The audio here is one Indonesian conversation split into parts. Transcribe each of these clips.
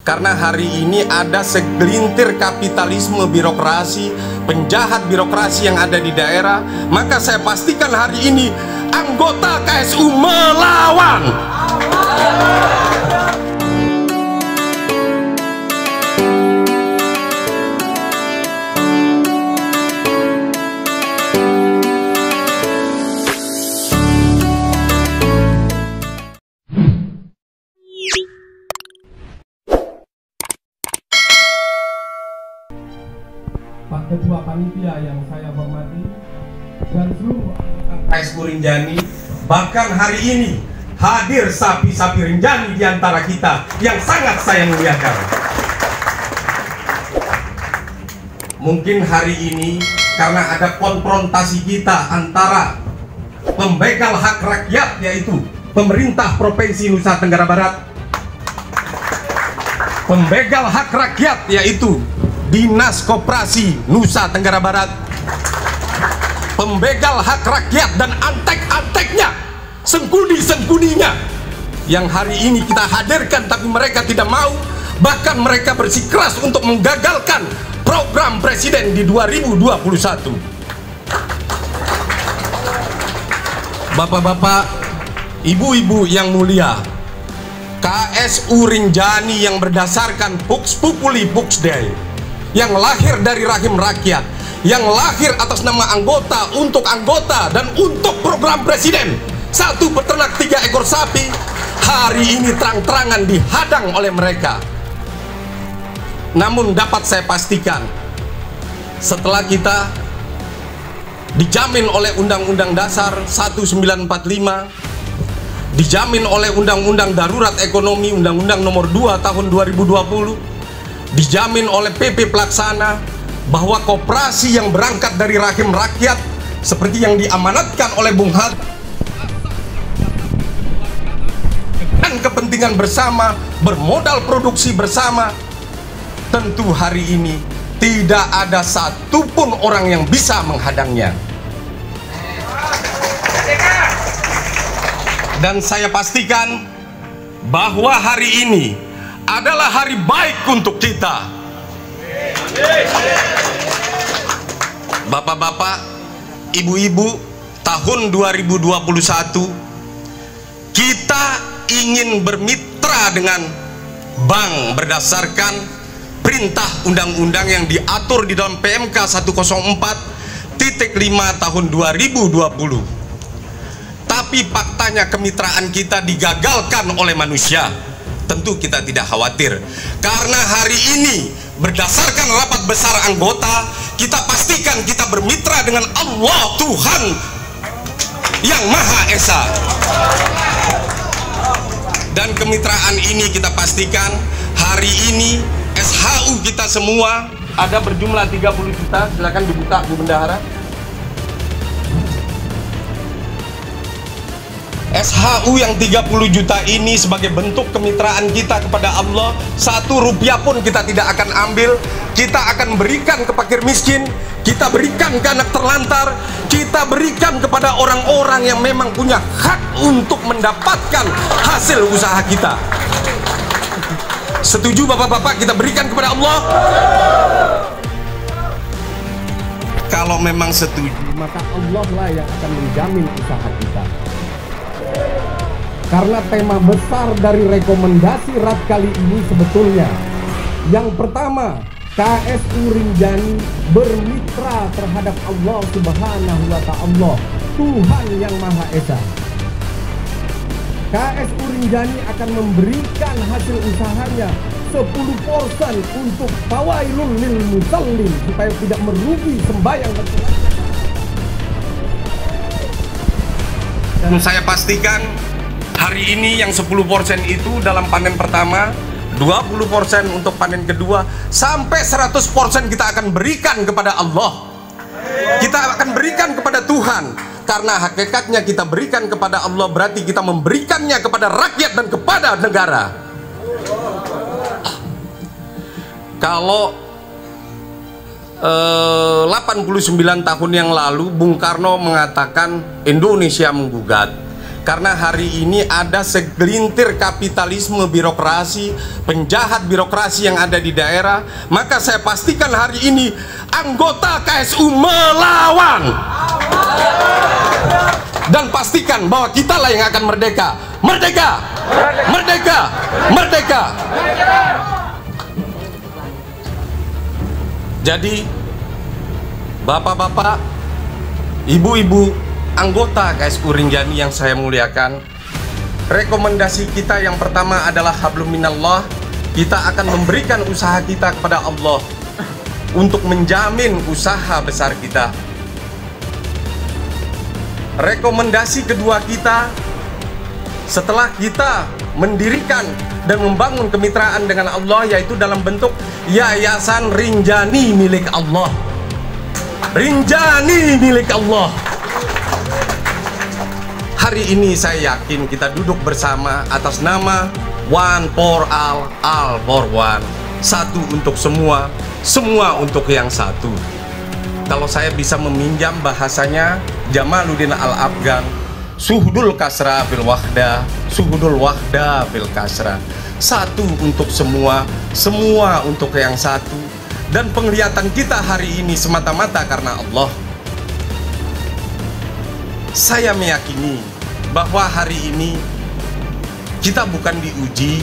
Karena hari ini ada segelintir kapitalisme birokrasi, penjahat birokrasi yang ada di daerah, maka saya pastikan hari ini anggota KSU melawan. Pak Ketua Panitia yang saya hormati dan seluruh KSU Rinjani, bahkan hari ini hadir sapi-sapi Rinjani di antara kita yang sangat saya muliakan. Mungkin hari ini karena ada konfrontasi kita antara pembegal hak rakyat, yaitu pemerintah Provinsi Nusa Tenggara Barat, pembegal hak rakyat yaitu Dinas Koperasi Nusa Tenggara Barat, pembegal hak rakyat dan antek-anteknya, sengkuni-sengkuninya yang hari ini kita hadirkan, tapi mereka tidak mau, bahkan mereka bersikeras untuk menggagalkan program presiden di 2021. Bapak-bapak, ibu-ibu yang mulia, KSU Rinjani yang berdasarkan Vox Populi Vox Dei, yang lahir dari rahim rakyat, yang lahir atas nama anggota, untuk anggota, dan untuk program presiden, satu peternak 3 ekor sapi, hari ini terang-terangan dihadang oleh mereka. Namun dapat saya pastikan, setelah kita dijamin oleh Undang-Undang Dasar 1945, dijamin oleh Undang-Undang Darurat Ekonomi, Undang-Undang Nomor 2 Tahun 2020, dijamin oleh PP Pelaksana, bahwa koperasi yang berangkat dari rahim rakyat seperti yang diamanatkan oleh Bung Hatta dan kepentingan bersama, bermodal produksi bersama, tentu hari ini tidak ada satupun orang yang bisa menghadangnya. Dan saya pastikan bahwa hari ini adalah hari baik untuk kita. Bapak-bapak, ibu-ibu, tahun 2021 kita ingin bermitra dengan bank berdasarkan perintah undang-undang yang diatur di dalam PMK 104.5 tahun 2020. Tapi faktanya kemitraan kita digagalkan oleh manusia. Tentu kita tidak khawatir, karena hari ini berdasarkan rapat besar anggota, kita pastikan kita bermitra dengan Allah Tuhan yang Maha Esa. Dan kemitraan ini kita pastikan hari ini SHU kita semua ada berjumlah 30 juta. Silakan dibuka Bu Bendahara. SHU yang 30 juta ini sebagai bentuk kemitraan kita kepada Allah. 1 rupiah pun kita tidak akan ambil. Kita akan berikan ke fakir miskin, kita berikan ke anak terlantar, kita berikan kepada orang-orang yang memang punya hak untuk mendapatkan hasil usaha kita. Setuju bapak-bapak kita berikan kepada Allah? Kalau memang setuju, maka Allah lah yang akan menjamin usaha kita. Karena tema besar dari rekomendasi RAT kali ini sebetulnya yang pertama, KSU Rinjani bermitra terhadap Allah Subhanahu wa Ta'ala, Tuhan yang Maha Esa. KSU Rinjani akan memberikan hasil usahanya 10% untuk fawailun lil musallin, supaya tidak merugi sembahyang dan sholat. Dan saya pastikan hari ini yang 10% itu dalam panen pertama, 20% untuk panen kedua, sampai 100% kita akan berikan kepada Allah. Kita akan berikan kepada Tuhan, karena hakikatnya kita berikan kepada Allah berarti kita memberikannya kepada rakyat dan kepada negara. Kalau 89 tahun yang lalu Bung Karno mengatakan Indonesia menggugat, Karena hari ini ada segelintir kapitalisme birokrasi, penjahat birokrasi yang ada di daerah. Maka saya pastikan hari ini anggota KSU melawan. Dan pastikan bahwa kitalah yang akan merdeka. Merdeka! Merdeka! Merdeka! Jadi bapak-bapak, ibu-ibu, anggota KSU Rinjani yang saya muliakan, rekomendasi kita yang pertama adalah hablum minallah. Kita akan memberikan usaha kita kepada Allah untuk menjamin usaha besar kita. Rekomendasi kedua kita, setelah kita mendirikan dan membangun kemitraan dengan Allah, yaitu dalam bentuk Yayasan Rinjani milik Allah. Rinjani milik Allah. Hari ini saya yakin kita duduk bersama atas nama One for All for One. Satu untuk semua, semua untuk yang satu. Kalau saya bisa meminjam bahasanya Jamaluddin Al-Afgan, suhudul kasra fil wahda, suhudul wahda fil kasra. Satu untuk semua, semua untuk yang satu. Dan penglihatan kita hari ini semata-mata karena Allah. Saya meyakini bahwa hari ini kita bukan diuji,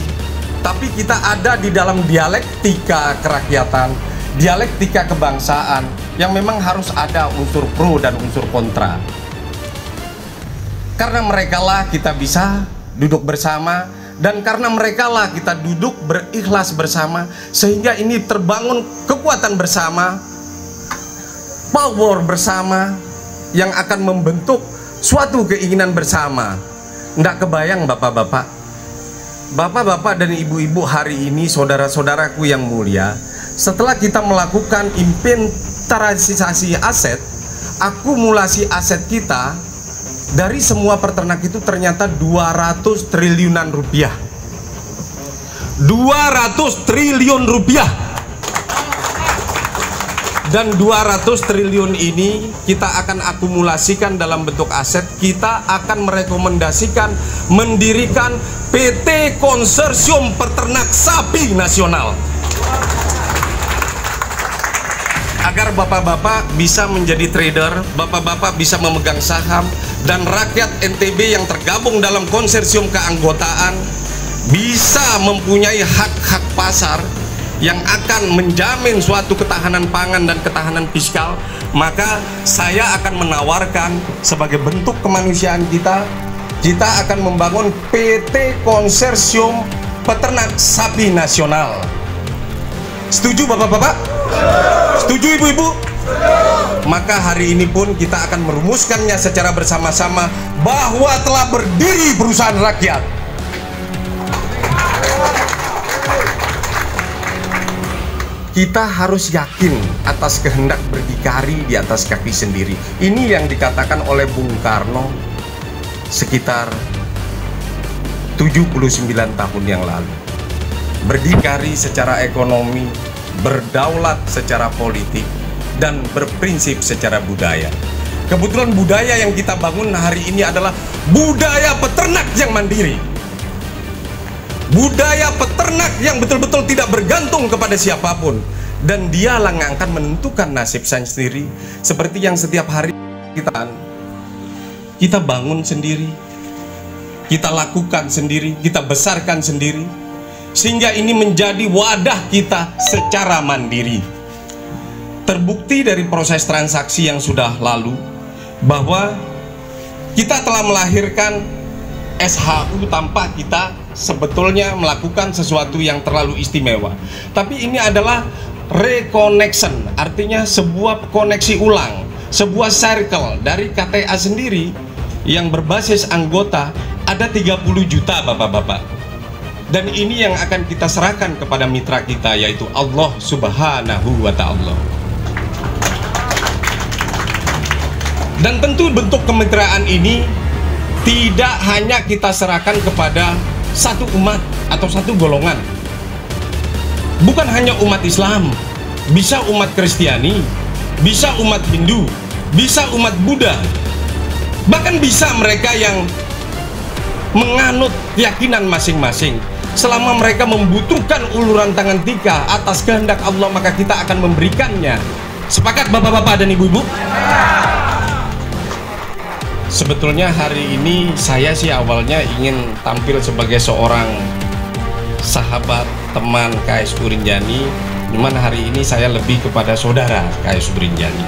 tapi kita ada di dalam dialektika kerakyatan, dialektika kebangsaan yang memang harus ada unsur pro dan unsur kontra. Karena merekalah kita bisa duduk bersama, dan karena merekalah kita duduk berikhlas bersama, sehingga ini terbangun kekuatan bersama, power bersama yang akan membentuk suatu keinginan bersama. Nggak kebayang bapak-bapak, bapak-bapak dan ibu-ibu hari ini, saudara-saudaraku yang mulia, setelah kita melakukan inventarisasi aset, akumulasi aset kita dari semua peternak itu ternyata 200 triliunan rupiah. 200 triliun rupiah. Dan 200 triliun ini kita akan akumulasikan dalam bentuk aset. Kita akan merekomendasikan mendirikan PT Konsorsium Peternak Sapi Nasional, agar bapak-bapak bisa menjadi trader, bapak-bapak bisa memegang saham, dan rakyat NTB yang tergabung dalam konsorsium keanggotaan bisa mempunyai hak-hak pasar yang akan menjamin suatu ketahanan pangan dan ketahanan fiskal. Maka saya akan menawarkan sebagai bentuk kemanusiaan kita, kita akan membangun PT Konsorsium Peternak Sapi Nasional. Setuju bapak-bapak? Setuju ibu-ibu? Maka hari ini pun kita akan merumuskannya secara bersama-sama bahwa telah berdiri perusahaan rakyat. Kita harus yakin atas kehendak berdikari di atas kaki sendiri. Ini yang dikatakan oleh Bung Karno sekitar 79 tahun yang lalu. Berdikari secara ekonomi, berdaulat secara politik, dan berprinsip secara budaya. Kebetulan budaya yang kita bangun hari ini adalah budaya peternak yang mandiri. Budaya peternak yang betul-betul tidak bergantung kepada siapapun, dan dialah yang akan menentukan nasib saya sendiri. Seperti yang setiap hari kita bangun sendiri, kita lakukan sendiri, kita besarkan sendiri, sehingga ini menjadi wadah kita secara mandiri. Terbukti dari proses transaksi yang sudah lalu bahwa kita telah melahirkan SHU tanpa kita sebetulnya melakukan sesuatu yang terlalu istimewa. Tapi ini adalah reconnection, artinya sebuah koneksi ulang, sebuah circle dari KTA sendiri yang berbasis anggota ada 30 juta bapak-bapak. Dan ini yang akan kita serahkan kepada mitra kita, yaitu Allah Subhanahu wa Ta'ala. Dan tentu bentuk kemitraan ini tidak hanya kita serahkan kepada satu umat atau satu golongan. Bukan hanya umat Islam, bisa umat Kristiani, bisa umat Hindu, bisa umat Buddha, bahkan bisa mereka yang menganut keyakinan masing-masing. Selama mereka membutuhkan uluran tangan tika atas kehendak Allah, maka kita akan memberikannya. Sepakat bapak-bapak dan ibu-ibu? Sebetulnya hari ini saya sih awalnya ingin tampil sebagai seorang sahabat, teman KSU Rinjani. Cuman hari ini saya lebih kepada saudara KSU Rinjani.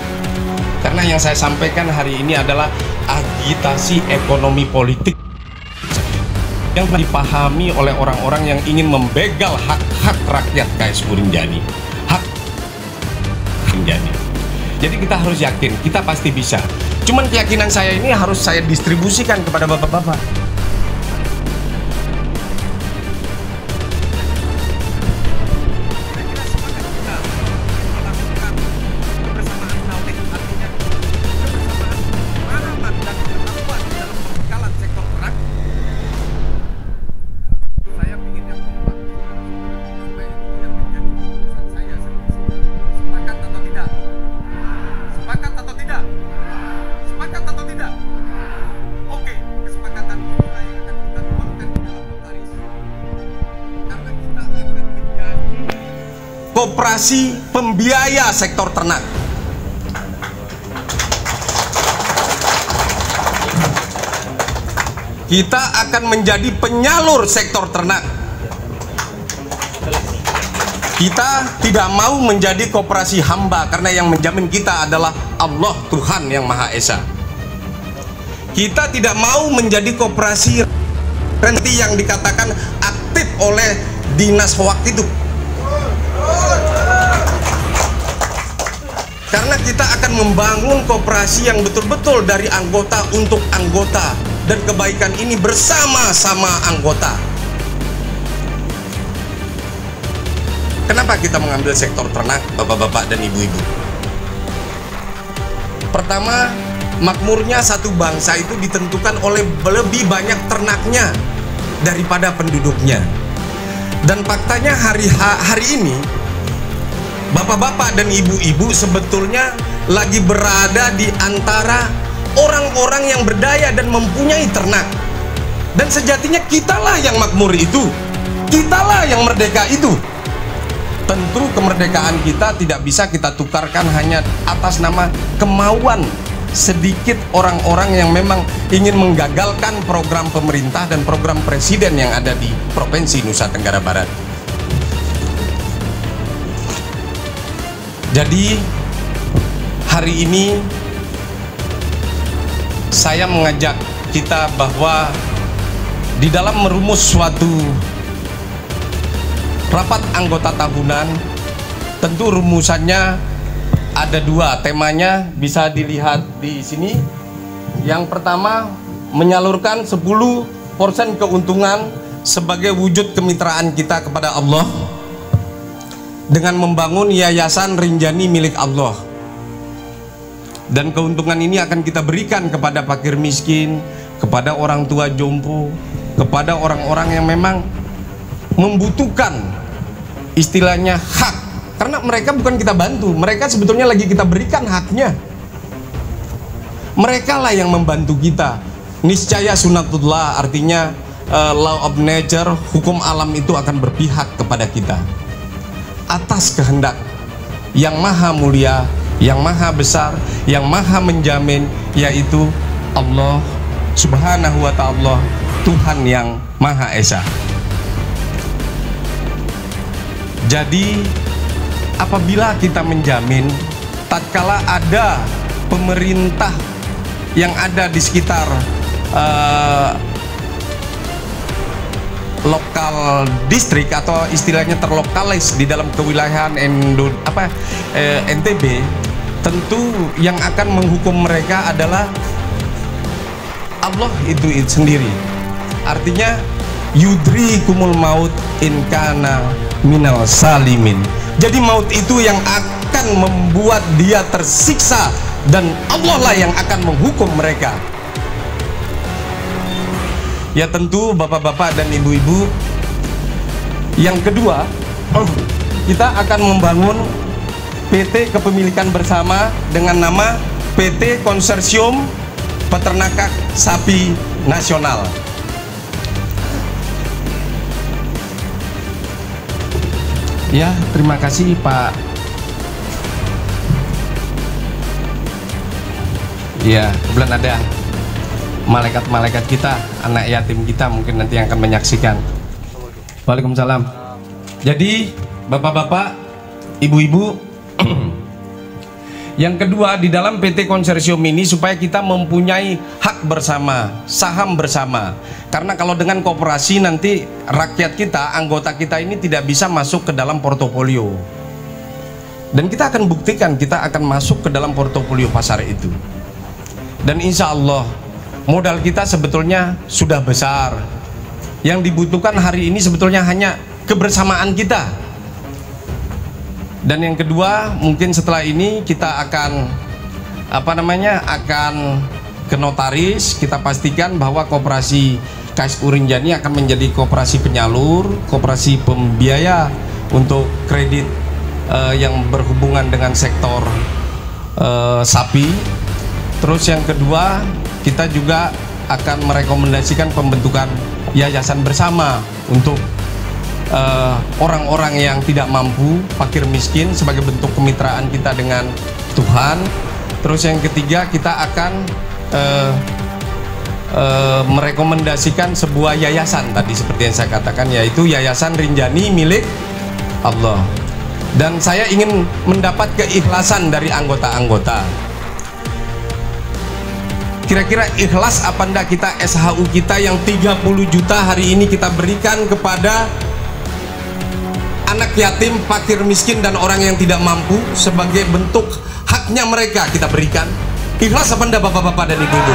Karena yang saya sampaikan hari ini adalah agitasi ekonomi politik yang dipahami oleh orang-orang yang ingin membegal hak-hak rakyat KSU Rinjani, hak Rinjani. Jadi kita harus yakin, kita pasti bisa. Cuman keyakinan saya ini harus saya distribusikan kepada bapak-bapak. Koperasi pembiaya sektor ternak. Kita akan menjadi penyalur sektor ternak. Kita tidak mau menjadi koperasi hamba, karena yang menjamin kita adalah Allah, Tuhan yang Maha Esa. Kita tidak mau menjadi koperasi renti yang dikatakan aktif oleh dinas hoak itu. Karena kita akan membangun koperasi yang betul-betul dari anggota untuk anggota, dan kebaikan ini bersama-sama anggota. Kenapa kita mengambil sektor ternak, bapak-bapak dan ibu-ibu? Pertama, makmurnya satu bangsa itu ditentukan oleh lebih banyak ternaknya daripada penduduknya. Dan faktanya hari ini bapak-bapak dan ibu-ibu sebetulnya lagi berada di antara orang-orang yang berdaya dan mempunyai ternak. Dan sejatinya kitalah yang makmur itu, kitalah yang merdeka itu. Tentu kemerdekaan kita tidak bisa kita tukarkan hanya atas nama kemauan sedikit orang-orang yang memang ingin menggagalkan program pemerintah dan program presiden yang ada di Provinsi Nusa Tenggara Barat. Jadi hari ini saya mengajak kita bahwa di dalam merumus suatu rapat anggota tahunan, tentu rumusannya ada dua. Temanya bisa dilihat di sini. Yang pertama, menyalurkan 10% keuntungan sebagai wujud kemitraan kita kepada Allah dengan membangun yayasan Rinjani milik Allah. Dan keuntungan ini akan kita berikan kepada fakir miskin, kepada orang tua jompo, kepada orang-orang yang memang membutuhkan, istilahnya hak. Karena mereka bukan kita bantu, mereka sebetulnya lagi kita berikan haknya. Mereka lah yang membantu kita. Niscaya sunatullah, artinya law of nature, hukum alam itu akan berpihak kepada kita atas kehendak yang maha mulia, yang maha besar, yang maha menjamin, yaitu Allah Subhanahu wa ta'ala, Tuhan yang Maha Esa. Jadi apabila kita menjamin, tatkala ada pemerintah yang ada di sekitar lokal distrik atau istilahnya terlokalis di dalam kewilayahan NTB, tentu yang akan menghukum mereka adalah Allah itu sendiri. Artinya yudrikumul maut in kana minal salimin. Jadi maut itu yang akan membuat dia tersiksa, dan Allah lah yang akan menghukum mereka. Ya tentu bapak-bapak dan ibu-ibu. Yang kedua, kita akan membangun PT kepemilikan bersama dengan nama PT Konsorsium Peternakan Sapi Nasional. Ya, terima kasih Pak. Ya, kebetulan ada malaikat-malaikat kita, anak yatim kita mungkin nanti yang akan menyaksikan. Waalaikumsalam. Jadi, bapak-bapak, ibu-ibu, yang kedua di dalam PT Konsorsium ini supaya kita mempunyai hak bersama, saham bersama. Karena kalau dengan koperasi nanti rakyat kita, anggota kita ini tidak bisa masuk ke dalam portofolio. Dan kita akan buktikan kita akan masuk ke dalam portofolio pasar itu. Dan insya Allah modal kita sebetulnya sudah besar. Yang dibutuhkan hari ini sebetulnya hanya kebersamaan kita. Dan yang kedua, mungkin setelah ini kita akan akan ke notaris. Kita pastikan bahwa koperasi KSU Rinjani akan menjadi koperasi penyalur, koperasi pembiaya untuk kredit yang berhubungan dengan sektor sapi. Terus yang kedua, kita juga akan merekomendasikan pembentukan yayasan bersama untuk orang-orang yang tidak mampu, fakir miskin, sebagai bentuk kemitraan kita dengan Tuhan. Terus yang ketiga, kita akan merekomendasikan sebuah yayasan tadi seperti yang saya katakan, yaitu Yayasan Rinjani milik Allah. Dan saya ingin mendapat keikhlasan dari anggota-anggota. Kira-kira ikhlas apa enggak kita SHU kita yang 30 juta hari ini kita berikan kepada anak yatim, fakir miskin, dan orang yang tidak mampu sebagai bentuk haknya mereka kita berikan. Ikhlas apa enggak bapak-bapak dan ibu-ibu?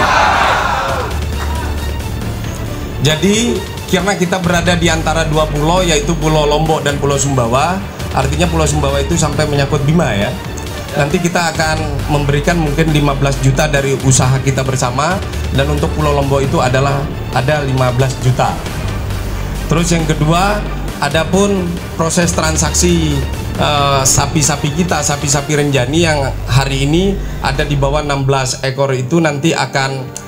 Jadi karena kita berada di antara dua pulau, yaitu Pulau Lombok dan Pulau Sumbawa, artinya Pulau Sumbawa itu sampai menyangkut Bima ya. Nanti kita akan memberikan mungkin 15 juta dari usaha kita bersama, dan untuk Pulau Lombok itu ada 15 juta. Terus yang kedua, adapun proses transaksi sapi-sapi kita, sapi-sapi Rinjani yang hari ini ada di bawah 16 ekor itu nanti akan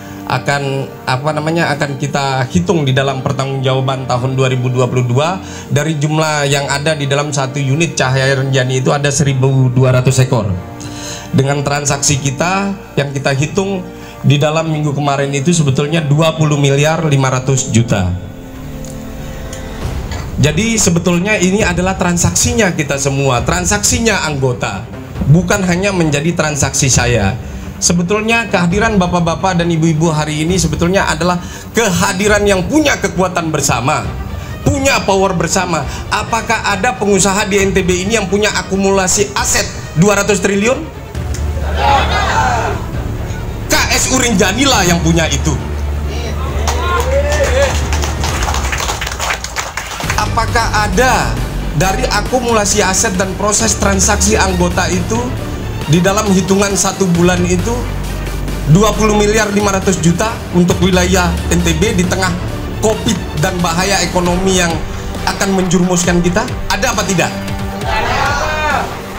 kita hitung di dalam pertanggungjawaban tahun 2022. Dari jumlah yang ada di dalam satu unit Cahaya Rinjani itu ada 1.200 ekor. Dengan transaksi kita yang kita hitung di dalam minggu kemarin itu sebetulnya 20 miliar 500 juta. Jadi sebetulnya ini adalah transaksinya kita semua, transaksinya anggota, bukan hanya menjadi transaksi saya. Sebetulnya kehadiran bapak-bapak dan ibu-ibu hari ini sebetulnya adalah kehadiran yang punya kekuatan bersama, punya power bersama. Apakah ada pengusaha di NTB ini yang punya akumulasi aset 200 triliun? KSU Rinjani lah yang punya itu. Apakah ada dari akumulasi aset dan proses transaksi anggota itu di dalam hitungan satu bulan itu 20 miliar 500 juta untuk wilayah NTB di tengah COVID dan bahaya ekonomi yang akan menjerumuskan kita? Ada apa tidak?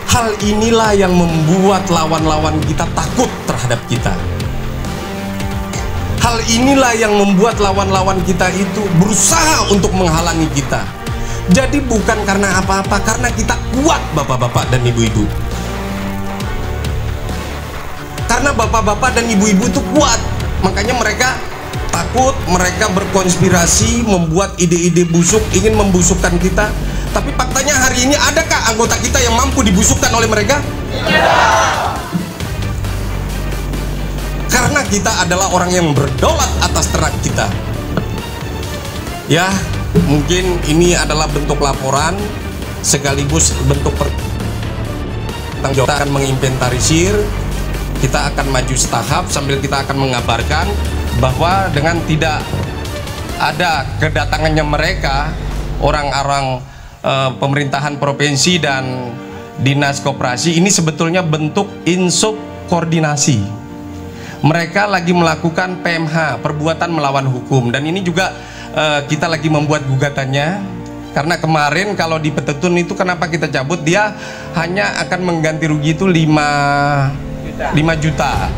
Hal inilah yang membuat lawan-lawan kita takut terhadap kita. Hal inilah yang membuat lawan-lawan kita itu berusaha untuk menghalangi kita. Jadi bukan karena apa-apa, karena kita kuat bapak-bapak dan ibu-ibu. Karena bapak-bapak dan ibu-ibu itu kuat, makanya mereka takut, mereka berkonspirasi, membuat ide-ide busuk, ingin membusukkan kita. Tapi faktanya hari ini adakah anggota kita yang mampu dibusukkan oleh mereka? Tidak. Karena kita adalah orang yang berdaulat atas ternak kita. Ya, mungkin ini adalah bentuk laporan sekaligus bentuk tanggung jawab. Kita akan menginventarisir, kita akan maju setahap sambil kita akan mengabarkan bahwa dengan tidak ada kedatangannya mereka, orang-orang pemerintahan provinsi dan dinas koperasi, ini sebetulnya bentuk insubordinasi. Mereka lagi melakukan PMH, perbuatan melawan hukum, dan ini juga kita lagi membuat gugatannya. Karena kemarin kalau di Petetun itu kenapa kita cabut, dia hanya akan mengganti rugi itu 5 juta.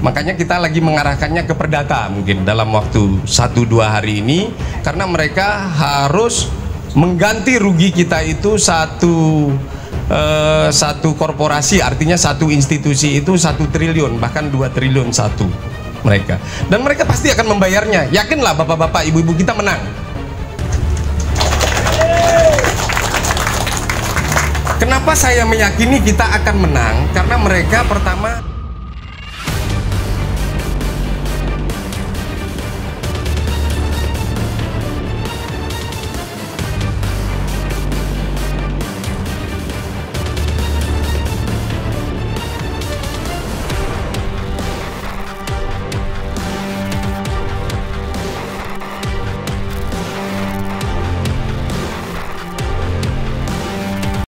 Makanya kita lagi mengarahkannya ke perdata mungkin dalam waktu 1-2 hari ini, karena mereka harus mengganti rugi kita itu satu korporasi, artinya satu institusi itu 1 triliun, bahkan 2 triliun satu mereka, dan mereka pasti akan membayarnya. Yakinlah bapak-bapak, ibu-ibu, kita menang. Kenapa saya meyakini kita akan menang? Karena mereka pertama